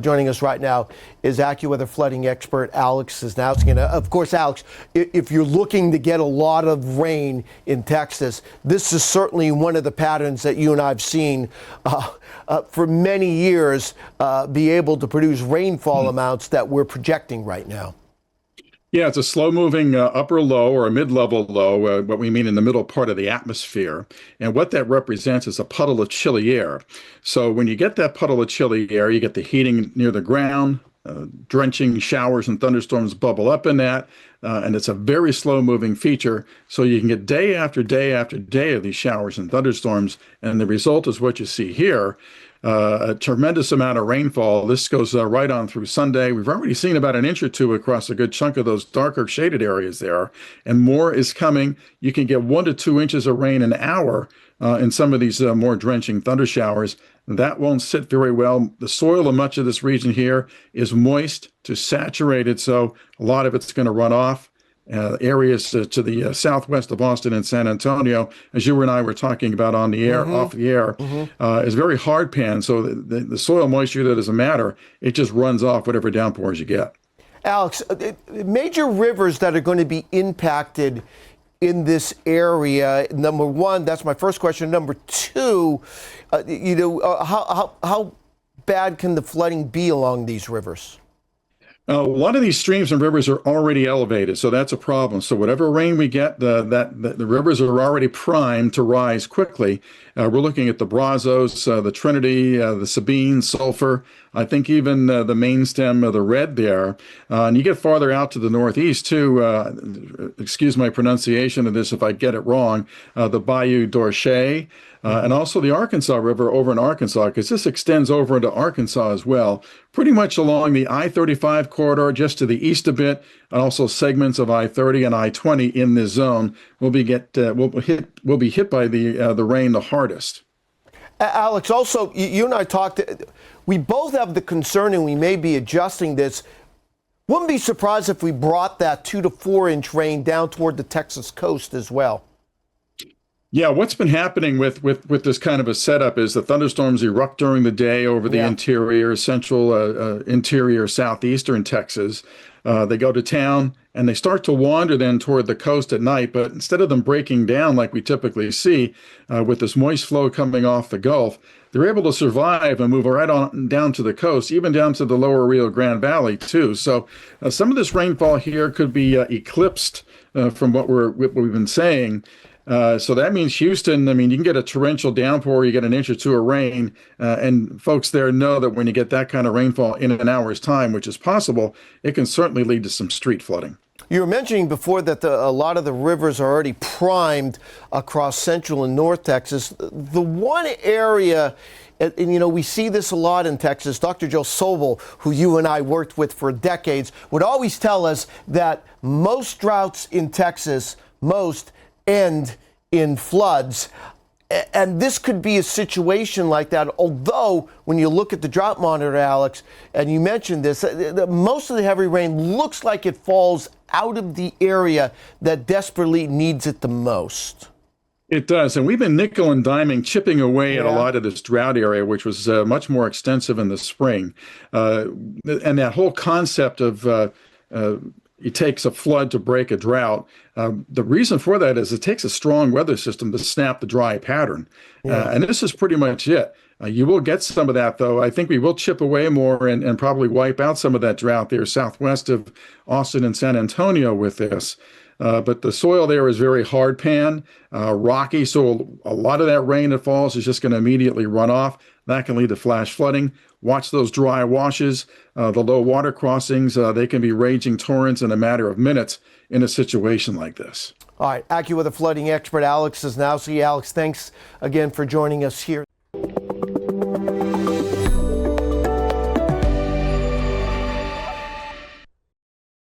joining us right now is AccuWeather flooding expert Alex Sosnowski. And of course, Alex, if you're looking to get a lot of rain in Texas, this is certainly one of the patterns that you and I have seen for many years be able to produce rainfall amounts that we're projecting right now. Yeah, it's a slow-moving upper low or a mid-level low, what we mean in the middle part of the atmosphere. And what that represents is a puddle of chilly air. So when you get that puddle of chilly air, you get the heating near the ground, drenching showers and thunderstorms bubble up in that, and it's a very slow-moving feature. So you can get day after day after day of these showers and thunderstorms, and the result is what you see here. A tremendous amount of rainfall. This goes right on through Sunday. We've already seen about an inch or two across a good chunk of those darker shaded areas there, and more is coming. You can get 1 to 2 inches of rain an hour in some of these more drenching thunder showers. That won't sit very well. The soil in much of this region here is moist to saturated, so a lot of it's going to run off. Areas to the southwest of Austin and San Antonio, as you and I were talking about on the air, off the air, is very hard pan. So the soil moisture that doesn't matter, it just runs off whatever downpours you get. Alex, major rivers that are going to be impacted in this area. Number one, that's my first question. Number two, how bad can the flooding be along these rivers? A lot of these streams and rivers are already elevated, so that's a problem. So whatever rain we get, the rivers are already primed to rise quickly. We're looking at the Brazos, the Trinity, the Sabine, Sulphur. I think even the main stem of the Red there. And you get farther out to the northeast too. Excuse my pronunciation of this if I get it wrong. The Bayou d'Orchet. And also the Arkansas River over in Arkansas, because this extends over into Arkansas as well, pretty much along the I-35 corridor, just to the east a bit, and also segments of I-30 and I-20 in this zone will be hit by the rain the hardest. Alex, also, you and I talked. We both have the concern, and we may be adjusting this. Wouldn't be surprised if we brought that 2 to 4 inch rain down toward the Texas coast as well. Yeah, what's been happening with this kind of a setup is the thunderstorms erupt during the day over the interior, central, interior, southeastern Texas. They go to town and they start to wander then toward the coast at night. But instead of them breaking down like we typically see with this moist flow coming off the Gulf, they're able to survive and move right on down to the coast, even down to the lower Rio Grande Valley, too. So some of this rainfall here could be eclipsed from what we've been saying. So that means Houston, I mean, you can get a torrential downpour, you get an inch or two of rain, and folks there know that when you get that kind of rainfall in an hour's time, which is possible, it can certainly lead to some street flooding. You were mentioning before that a lot of the rivers are already primed across central and north Texas. The one area, and we see this a lot in Texas, Dr. Joe Sobel, who you and I worked with for decades, would always tell us that most droughts in Texas, end in floods. And this could be a situation like that, although when you look at the drought monitor, Alex, and you mentioned this, most of the heavy rain looks like it falls out of the area that desperately needs it the most. It does. And we've been nickel and diming, chipping away at a lot of this drought area, which was much more extensive in the spring. And that whole concept of it takes a flood to break a drought. The reason for that is it takes a strong weather system to snap the dry pattern. And this is pretty much it. You will get some of that, though. I think we will chip away more and probably wipe out some of that drought there southwest of Austin and San Antonio with this. But the soil there is very hard pan, rocky, so a lot of that rain that falls is just going to immediately run off. That can lead to flash flooding. Watch those dry washes, the low water crossings. They can be raging torrents in a matter of minutes in a situation like this. All right, AccuWeather flooding expert Alex Sosnowski. Alex, thanks again for joining us here.